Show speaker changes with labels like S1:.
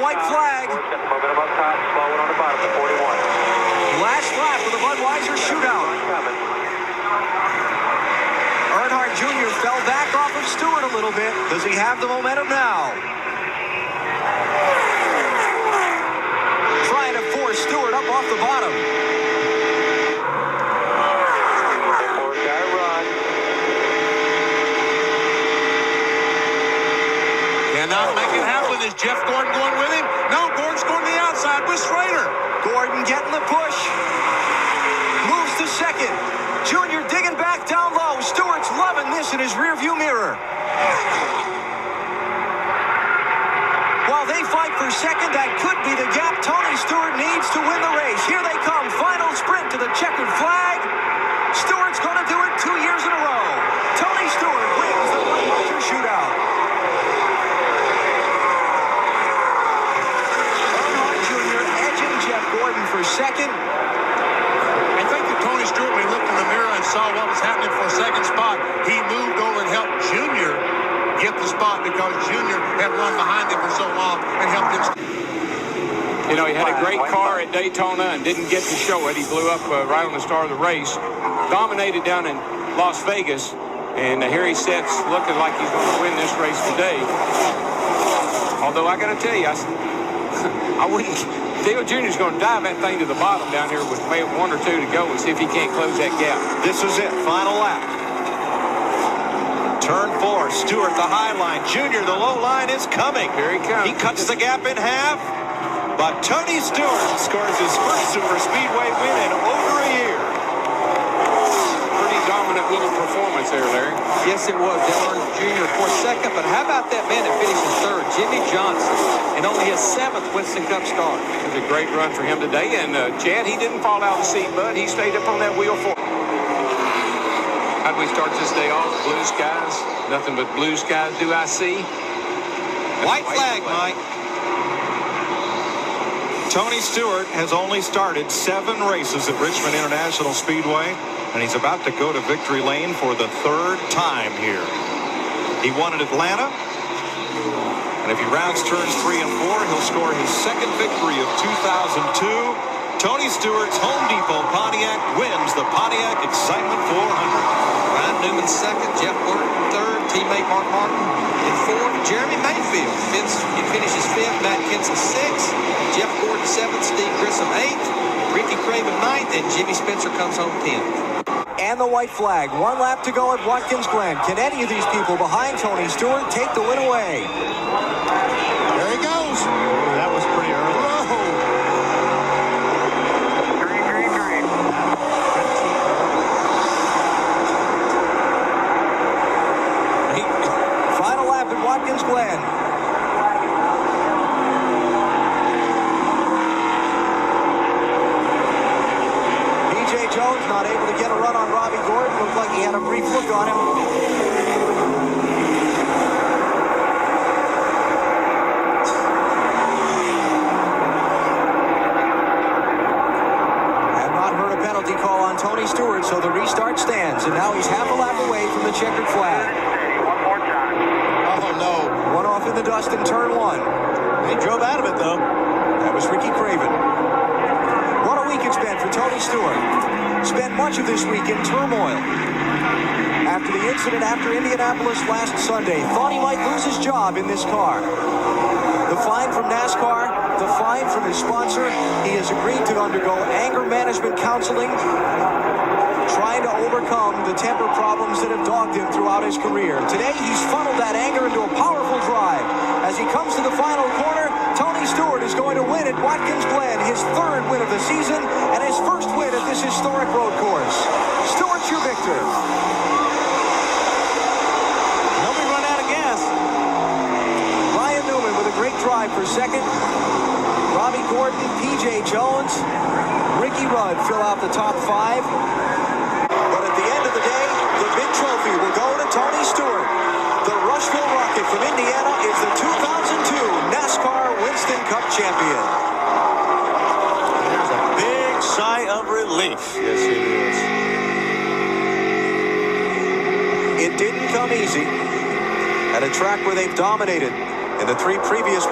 S1: white flag. Last lap of the Budweiser shootout. Earnhardt Jr. fell back off of Stewart a little bit. Does he have the momentum now? Trying to force Stewart up off the bottom.
S2: Cannot make it happen. Is Jeff Gordon going with him? No, Gordon's going to the outside with Schrader.
S1: Gordon getting the push. Moves to second. Junior digging back down low. Stewart's loving this in his rearview mirror. While they fight for second, that could be the gap Tony Stewart needs to win the race. Here they come. Final sprint to the checkered flag. Stewart's going to do it 2 years in a row. Tony Stewart wins the Budweiser shootout. Earnhardt Jr. edging Jeff Gordon for second.
S2: I think that Tony Stewart, when he looked in the mirror and saw what was happening for a second spot, he moved over and helped Junior get the spot because Junior had run behind him for so long and helped him.
S3: You know, he had a great car at Daytona and didn't get to show it. He blew up right on the start of the race. Dominated down in Las Vegas. And here he sits looking like he's going to win this race today. Although I got to tell you, I wouldn't. Dale Jr.'s going to dive that thing to the bottom down here with maybe 1 or 2 to go and see if he can't close that gap.
S1: This is it. Final lap. Turn 4. Stewart, the high line. Junior, the low line is coming.
S3: Here he comes.
S1: He cuts the gap in half. But Tony Stewart scores his first super speedway win in over a year.
S3: Pretty dominant little performance there, Larry.
S4: Yes, it was. Dale Earnhardt Jr., of course, second. But how about that man that finishes third, Jimmy Johnson, and only his 7th Winston Cup start?
S3: It was a great run for him today. And Chad, he didn't fall out of the seat, bud. He stayed up on that wheel for. How'd we start this day off? Blue skies. Nothing but blue skies do I see.
S1: White flag, Mike. Tony Stewart has only started 7 races at Richmond International Speedway, and he's about to go to victory lane for the 3rd time here. He won at Atlanta, and if he rounds turns 3 and 4, he'll score his 2nd victory of 2002. Tony Stewart's Home Depot Pontiac wins the Pontiac Excitement 400.
S4: Ryan Newman second, Jeff Gordon third, teammate Mark Martin in fourth, Jeremy Mayfield he finishes 5th, Matt Kenseth 6th, Jeff Gordon 7th, Steve Grissom 8th, Ricky Craven 9th, and Jimmy Spencer comes home 10th. And the white flag. 1 lap to go at Watkins Glen. Can any of these people behind Tony Stewart take the win away?
S2: There he goes.
S1: That was pretty early. Final lap at Watkins Glen. Jones not able to get a run on Robbie Gordon. Looked like he had a brief look on him. Have not heard a penalty call on Tony Stewart, so the restart stands. And now he's half a lap away from the checkered flag.
S2: One more time. Oh, no.
S1: One off in the dust in turn 1. He drove out of it, though. That was Ricky Craven. What a week it's been for Tony Stewart. Spent much of this week in turmoil. After the incident after Indianapolis last Sunday, thought he might lose his job in this car. The fine from NASCAR, the fine from his sponsor. He has agreed to undergo anger management counseling, trying to overcome the temper problems that have dogged him throughout his career. Today, he's funneled that anger into a powerful drive. As he comes to the final corner, Tony Stewart is going to win at Watkins Glen, his 3rd win of the season, and his 1st win at this historic road course. Stewart's your victor. Nobody run out of gas. Ryan Newman with a great drive for 2nd. Robbie Gordon, P.J. Jones, Ricky Rudd fill out the top 5. But at the end of the day, the big trophy will go to Tony Stewart. The Rushville Rocket from Indiana is the 2002 NASCAR Winston Cup champion. There's a big sigh of relief.
S3: Yes, it is.
S1: It didn't come easy at a track where they've dominated in the 3 previous